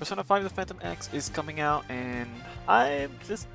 Persona 5 The Phantom X is coming out, and let's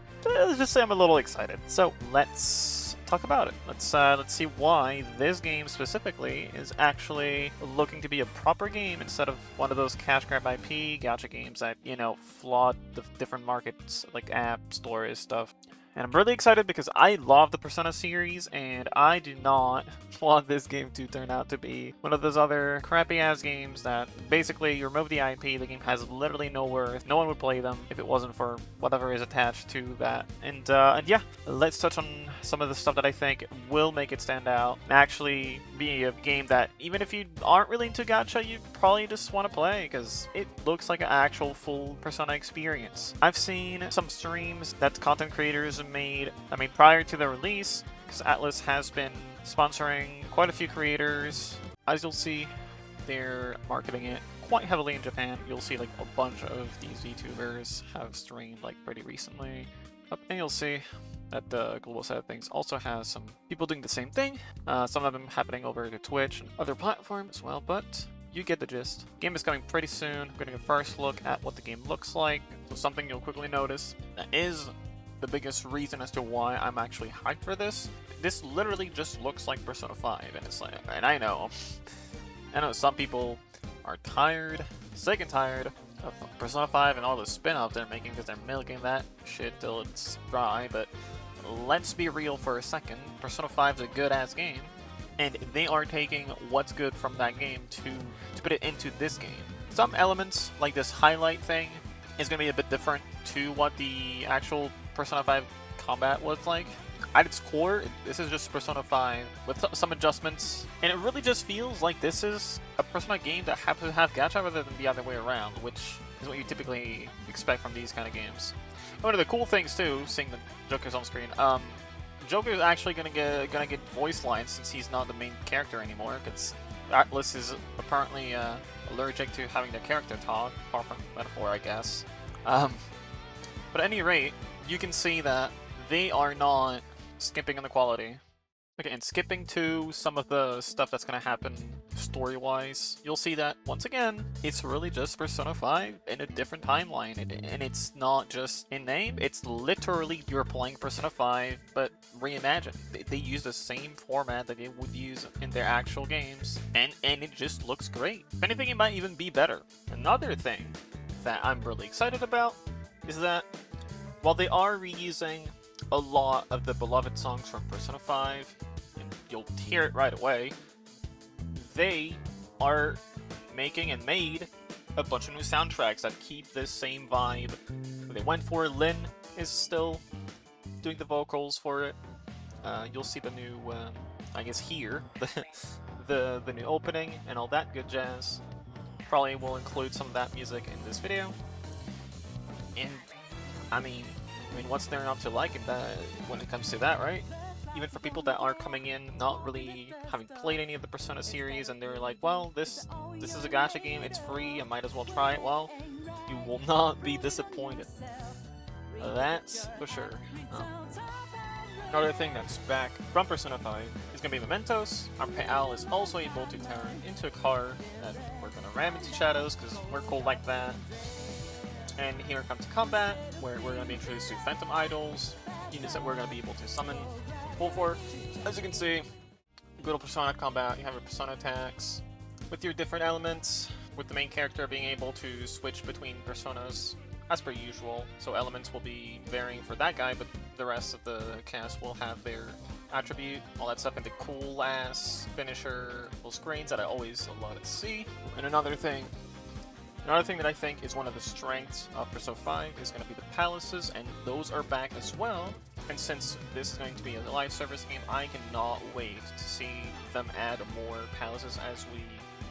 just say I'm a little excited. So let's talk about it. Let's see why this game specifically is actually looking to be a proper game instead of one of those cash grab IP gacha games that, you know, flawed the different markets like app stores stuff. And I'm really excited because I love the Persona series, and I do not want this game to turn out to be one of those other crappy-ass games that basically you remove the IP, the game has literally no worth, no one would play them if it wasn't for whatever is attached to that. And yeah, let's touch on some of the stuff that I think will make it stand out and actually be a game that even if you aren't really into gacha, you probably just want to play because it looks like an actual full Persona experience. I've seen some streams that content creators made, prior to the release, because Atlas has been sponsoring quite a few creators. As you'll see, they're marketing it quite heavily in Japan. You'll see like a bunch of these VTubers have streamed like pretty recently. And you'll see that the global side of things also has some people doing the same thing. Some of them happening over to Twitch and other platforms as well, but you get the gist. Game is coming pretty soon. We're getting a first look at what the game looks like. So something you'll quickly notice that is the biggest reason as to why I'm actually hyped for this. This literally just looks like Persona 5, and it's like, and I know some people are sick and tired of Persona 5 and all the spin-offs they're making because they're milking that shit till it's dry, but let's be real for a second. Persona 5 is a good-ass game, and they are taking what's good from that game to put it into this game. Some elements, like this highlight thing, is going to be a bit different to what the actual Persona 5 combat was like. At its core, this is just Persona 5 with some adjustments, and it really just feels like this is a Persona game that happens to have gacha rather than the other way around, which is what you typically expect from these kind of games. One of the cool things too, seeing the Joker's on screen, Joker's actually gonna get voice lines since he's not the main character anymore, because Atlas is apparently allergic to having the character talk, apart from metaphor, I guess. But at any rate, you can see that they are not skimping on the quality. Okay, and skipping to some of the stuff that's going to happen story-wise, you'll see that, once again, it's really just Persona 5 in a different timeline, and it's not just in name, it's literally you're playing Persona 5, but reimagined. They use the same format that they would use in their actual games, and it just looks great. If anything, it might even be better. Another thing that I'm really excited about is that while they are reusing a lot of the beloved songs from Persona 5, and you'll hear it right away, they are making and made a bunch of new soundtracks that keep this same vibe. They went for Lin is still doing the vocals for it. You'll see the new, I guess here, the new opening and all that good jazz. Probably will include some of that music in this video. And I mean, what's there not to like when it comes to that, right? Even for people that are coming in not really having played any of the Persona series, and they're like, well, this is a gacha game, it's free, I might as well try it. Well, you will not be disappointed. That's for sure. Another thing that's back from Persona 5 is going to be Mementos. Our pal is also able to turn into a car that we're going to ram into shadows because we're cool like that. And here comes combat, where we're going to be introduced to Phantom Idols, units that we're going to be able to summon and pull for. As you can see, good old Persona combat, you have your Persona attacks with your different elements, with the main character being able to switch between personas as per usual. So elements will be varying for that guy, but the rest of the cast will have their attribute, all that stuff, and the cool-ass finisher full screens that I always love to see. And another thing that I think is one of the strengths of Persona 5 is going to be the palaces, and those are back as well. And since this is going to be a live service game, I cannot wait to see them add more palaces as we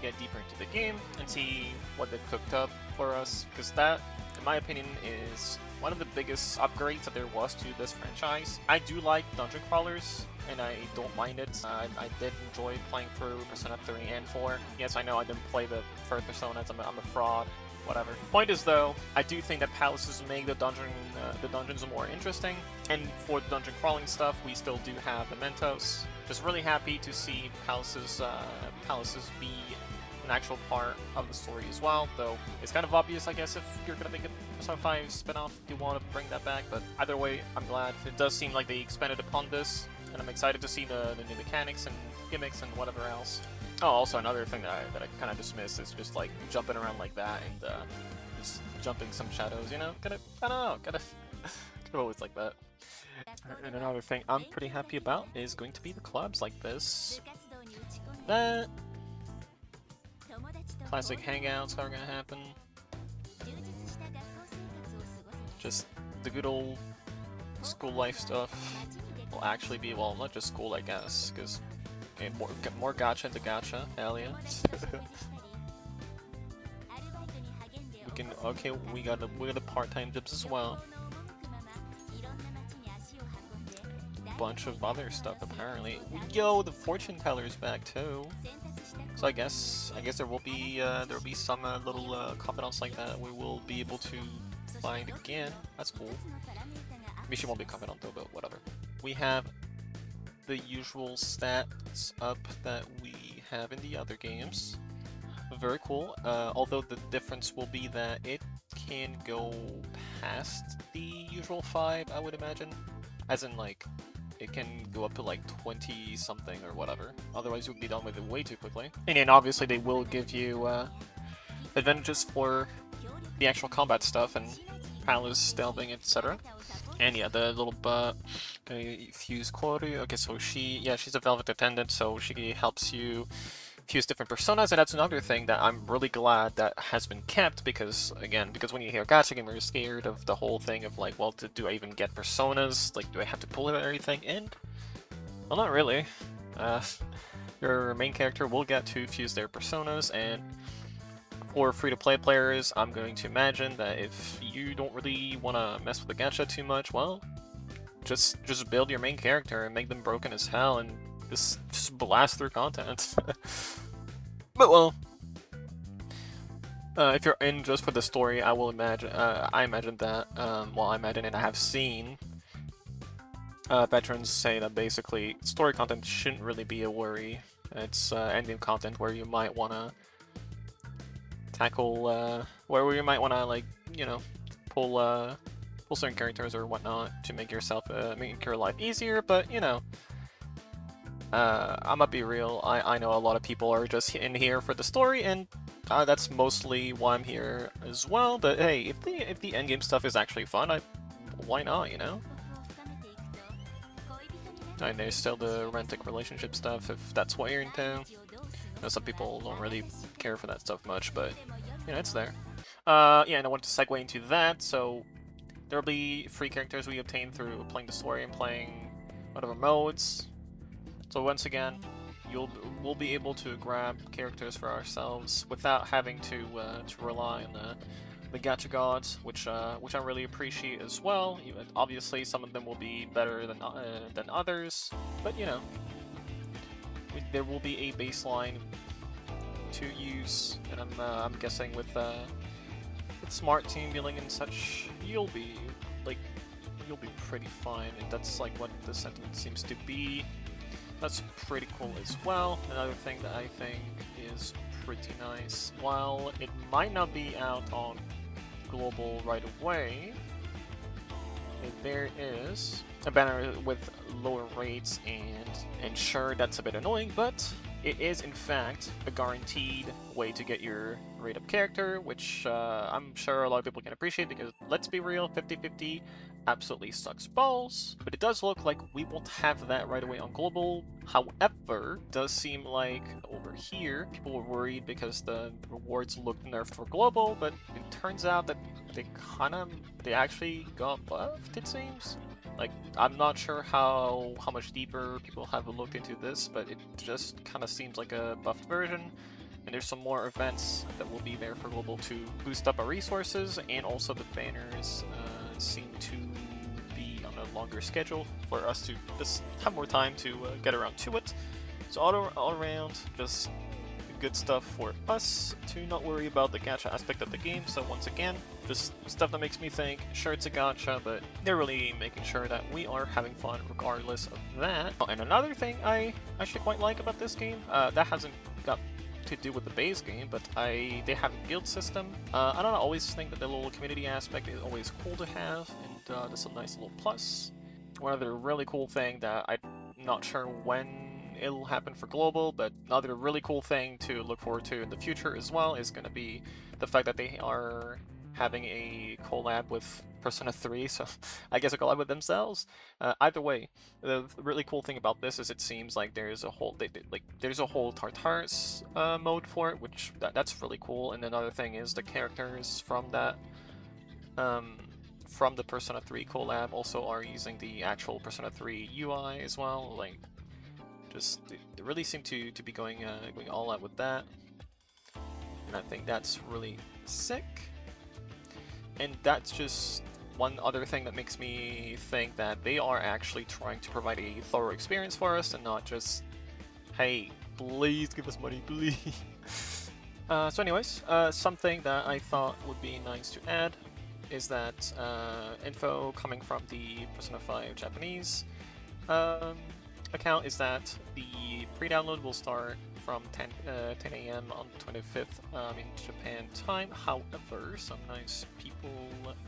get deeper into the game and see what they've cooked up for us, because that, in my opinion, is one of the biggest upgrades that there was to this franchise. I do like dungeon crawlers, and I don't mind it. I did enjoy playing through Persona 3 and 4. Yes, I know I didn't play the first Personas, I'm a fraud, whatever. Point is though, I do think that palaces make the dungeons more interesting, and for the dungeon crawling stuff, we still do have Mementos. Just really happy to see palaces be an actual part of the story as well, though it's kind of obvious, I guess, if you're gonna make a Persona 5 spin-off, you want to bring that back, but either way, I'm glad. It does seem like they expanded upon this, and I'm excited to see the new mechanics and gimmicks and whatever else. Oh, also another thing that I kind of dismissed is just like jumping around like that and just jumping some shadows, you know? I don't know, gotta always like that. And another thing I'm pretty happy about is going to be the clubs like this. That classic hangouts are gonna happen. Just the good old school life stuff will actually be, well, not just school, I guess, because more gacha into gacha, hell yeah. we got a part-time jobs as well. Bunch of other stuff apparently. Yo, the fortune teller's back too. So I guess there will be some little confidants like that we will be able to find again. That's cool. Maybe she won't be a confidant though, but whatever. We have the usual stats up that we have in the other games. Very cool. Although the difference will be that it can go past the usual 5, I would imagine. As in, like, it can go up to like 20 something or whatever. Otherwise, you'll be done with it way too quickly. And then obviously they will give you advantages for the actual combat stuff and palace delving, etc. And yeah, the little fuse quality. Okay, so she's a velvet attendant, so she helps you fuse different personas, and that's another thing that I'm really glad that has been kept, because when you hear gacha gamer, you're scared of the whole thing of like, well, do I even get personas? Like, do I have to pull everything? And well, not really. Your main character will get to fuse their personas, and for free-to-play players, I'm going to imagine that if you don't really want to mess with the gacha too much, well, just build your main character and make them broken as hell and just blast through content. But well, if you're in just for the story, I imagine that, well, I imagine and I have seen veterans say that basically story content shouldn't really be a worry. It's endgame content where you might want to tackle, where you might want to, like, you know, pull certain characters or whatnot to make your life easier, but, you know, I'm gonna be real, I know a lot of people are just in here for the story, and that's mostly why I'm here as well, but hey, if the endgame stuff is actually fun, why not, you know? And there's still the romantic relationship stuff, if that's what you're into. I know some people don't really care for that stuff much, but, you know, it's there. Yeah, and I wanted to segue into that, so there'll be free characters we obtain through playing the story and playing whatever modes. So once again, we'll be able to grab characters for ourselves without having to rely on the gacha gods, which I really appreciate as well. Obviously, some of them will be better than others, but you know, there will be a baseline to use, and I'm guessing with smart team building and such, you'll be pretty fine, and that's like what the sentiment seems to be. That's pretty cool as well. Another thing that I think is pretty nice, while it might not be out on global right away, there is a banner with lower rates, and sure, that's a bit annoying, but it is in fact a guaranteed way to get your rate up character, which I'm sure a lot of people can appreciate, because let's be real, 50-50 absolutely sucks balls, but it does look like we won't have that right away on global. However, it does seem like over here people were worried because the rewards looked nerfed for global, but it turns out that they actually got buffed, it seems. Like, I'm not sure how much deeper people have looked into this, but it just kind of seems like a buffed version. And there's some more events that will be there for global to boost up our resources, and also the banners seem to be on a longer schedule for us to just have more time to get around to it. So all around, just good stuff for us to not worry about the gacha aspect of the game. So once again, just stuff that makes me think, sure, it's a gacha, but they're really making sure that we are having fun regardless of that. Oh, and another thing I actually quite like about this game, that hasn't got to do with the base game, but they have a guild system. I don't always think that the little community aspect is always cool to have, and that's a nice little plus. One other really cool thing that I'm not sure when it'll happen for global, but another really cool thing to look forward to in the future as well is going to be the fact that they are having a collab with Persona 3, so I guess a collab with themselves. Either way, the really cool thing about this is it seems like there's a whole there's a whole Tartarus mode for it, which that's really cool. And another thing is the characters from that from the Persona 3 collab also are using the actual Persona 3 UI as well. Like, just they really seem to be going all out with that, and I think that's really sick. And that's just one other thing that makes me think that they are actually trying to provide a thorough experience for us and not just, hey, please give us money, please. So anyways, something that I thought would be nice to add is that info coming from the Persona 5 Japanese account is that the pre-download will start from 10 a.m. on the 25th in Japan time. However, some nice people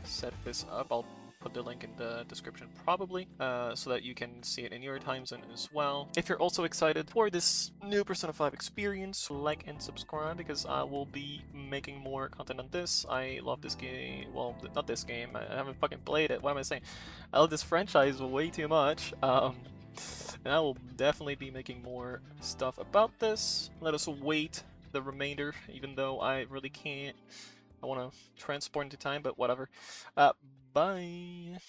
set this up. I'll put the link in the description probably, so that you can see it in your time zone as well. If you're also excited for this new Persona 5 experience, like and subscribe, because I will be making more content on this. I love this game. Well, not this game. I haven't fucking played it. What am I saying? I love this franchise way too much. And I will definitely be making more stuff about this. Let us wait the remainder, even though I really can't. I want to transport into time, but whatever. Bye!